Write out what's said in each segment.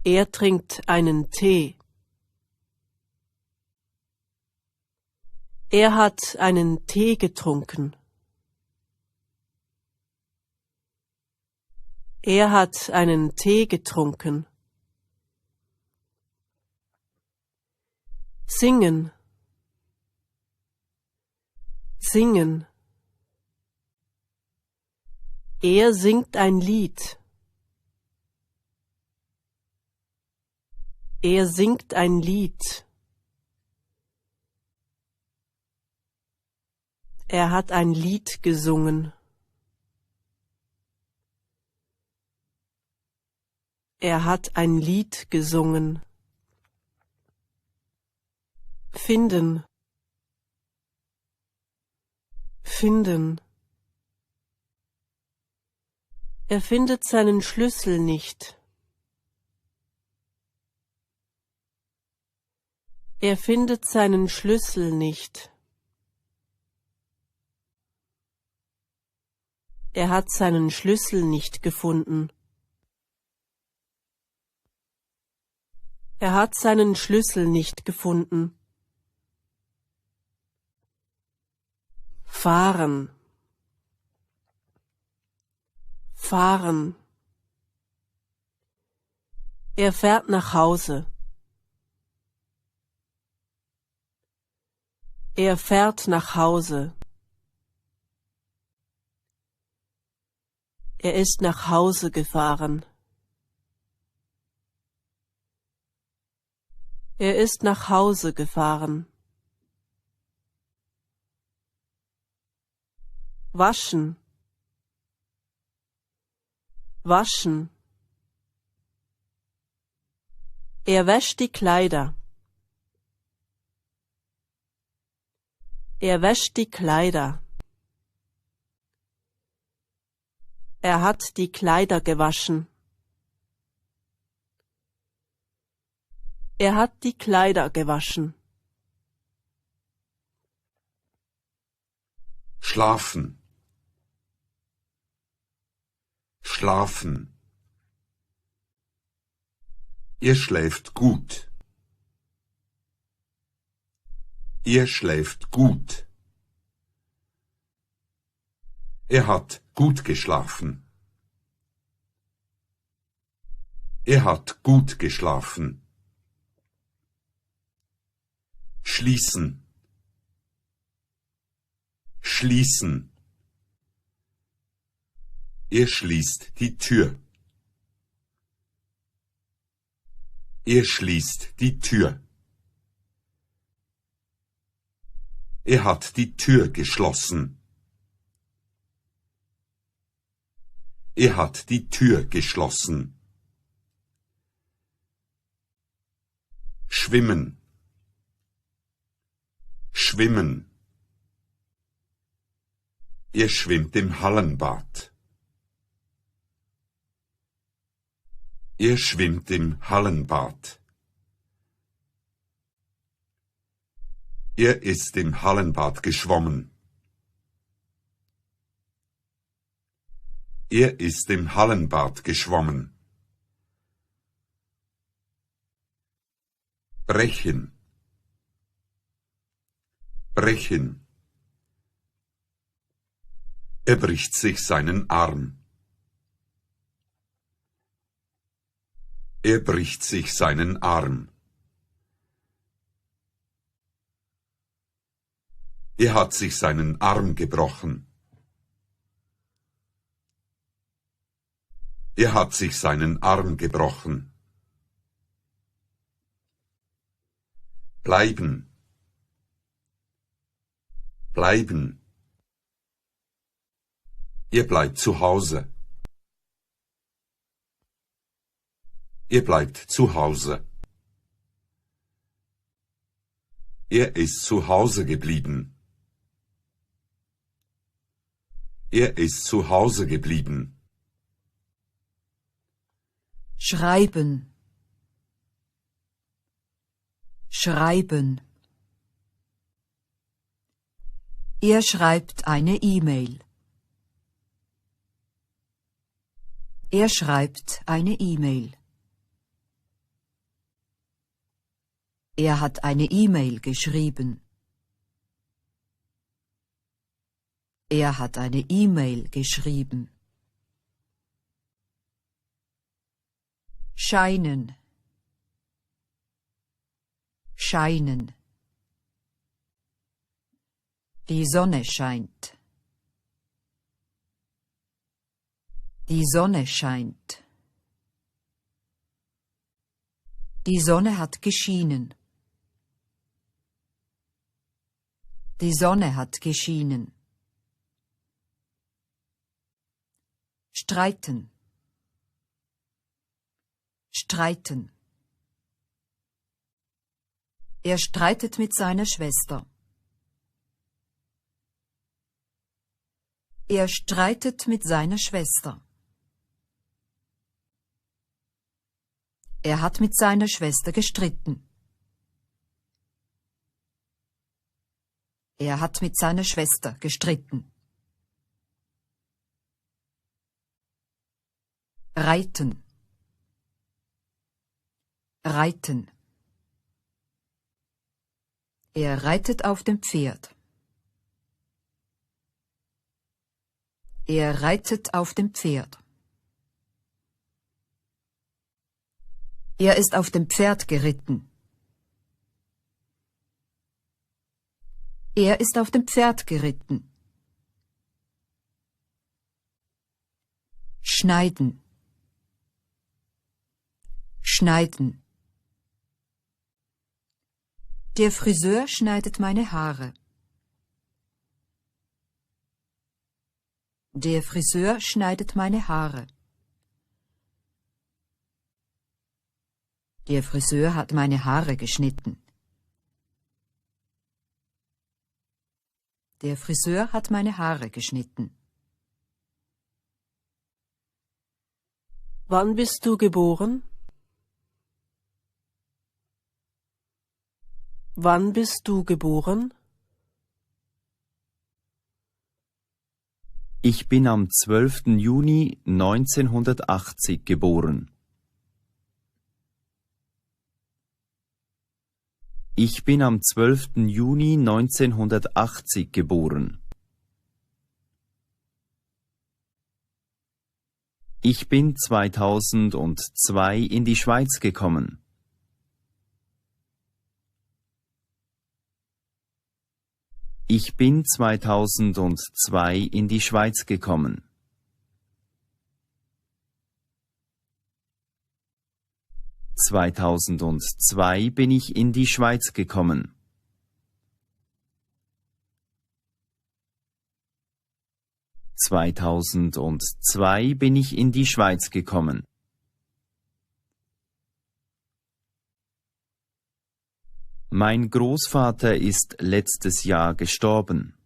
Er trinkt einen Tee. Er hat einen Tee getrunken. Er hat einen Tee getrunken. Singen, singen. Er singt ein Lied. Er singt ein Lied. Er hat ein Lied gesungen. Er hat ein Lied gesungen. Finden, finden. Er findet seinen Schlüssel nicht. Er findet seinen Schlüssel nicht. Er hat seinen Schlüssel nicht gefunden. Er hat seinen Schlüssel nicht gefunden. Fahren, fahren. Er fährt nach Hause. Er fährt nach Hause. Er ist nach Hause gefahren. Er ist nach Hause gefahren. Waschen, waschen. Er wäscht die Kleider. Er wäscht die Kleider. Er hat die Kleider gewaschen. Er hat die Kleider gewaschen. Schlafen, schlafen. Ihr schläft gut. Ihr schläft gut. Er hat gut geschlafen. Er hat gut geschlafen. Schließen, schließen. Er schließt die Tür. Er schließt die Tür. Er hat die Tür geschlossen. Er hat die Tür geschlossen. Schwimmen, schwimmen. Er schwimmt im Hallenbad. Er schwimmt im Hallenbad. Er ist im Hallenbad geschwommen. Er ist im Hallenbad geschwommen. Brechen, brechen. Er bricht sich seinen Arm. Er bricht sich seinen Arm. Er hat sich seinen Arm gebrochen. Er hat sich seinen Arm gebrochen. Bleiben, bleiben. Ihr bleibt zu Hause. Ihr bleibt zu Hause. Er ist zu Hause geblieben. Er ist zu Hause geblieben. Schreiben, schreiben. Er schreibt eine E-Mail. Er schreibt eine E-Mail. Er hat eine E-Mail geschrieben. Er hat eine E-Mail geschrieben. Scheinen. Scheinen. Die Sonne scheint. Die Sonne scheint. Die Sonne hat geschienen. Die Sonne hat geschienen. Streiten. Streiten. Er streitet mit seiner Schwester. Er streitet mit seiner Schwester. Er hat mit seiner Schwester gestritten. Er hat mit seiner Schwester gestritten. Reiten. Reiten. Er reitet auf dem Pferd. Er reitet auf dem Pferd. Er ist auf dem Pferd geritten. Er ist auf dem Pferd geritten. Schneiden. Schneiden. Der Friseur schneidet meine Haare. Der Friseur schneidet meine Haare. Der Friseur hat meine Haare geschnitten. Der Friseur hat meine Haare geschnitten. Wann bist du geboren? Wann bist du geboren? Ich bin am 12. Juni 1980 geboren. Ich bin am 12. Juni 1980 geboren. Ich bin 2002 in die Schweiz gekommen. Ich bin 2002 in die Schweiz gekommen. (2002) bin ich in die Schweiz gekommen. (2002) bin ich in die Schweiz gekommen. Mein Großvater ist letztes Jahr gestorben.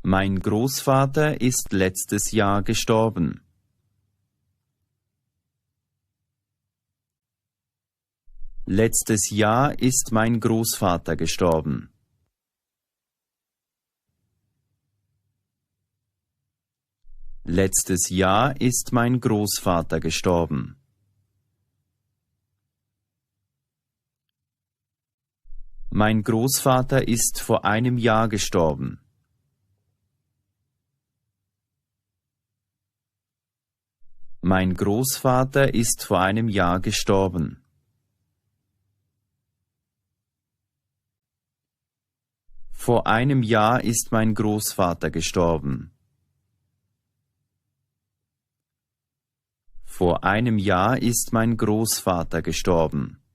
Mein Großvater ist letztes Jahr gestorben. Letztes Jahr ist mein Großvater gestorben. Letztes Jahr ist mein Großvater gestorben. Mein Großvater ist vor einem Jahr gestorben. Mein Großvater ist vor einem Jahr gestorben. Vor einem Jahr ist mein Großvater gestorben. Vor einem Jahr ist mein Großvater gestorben.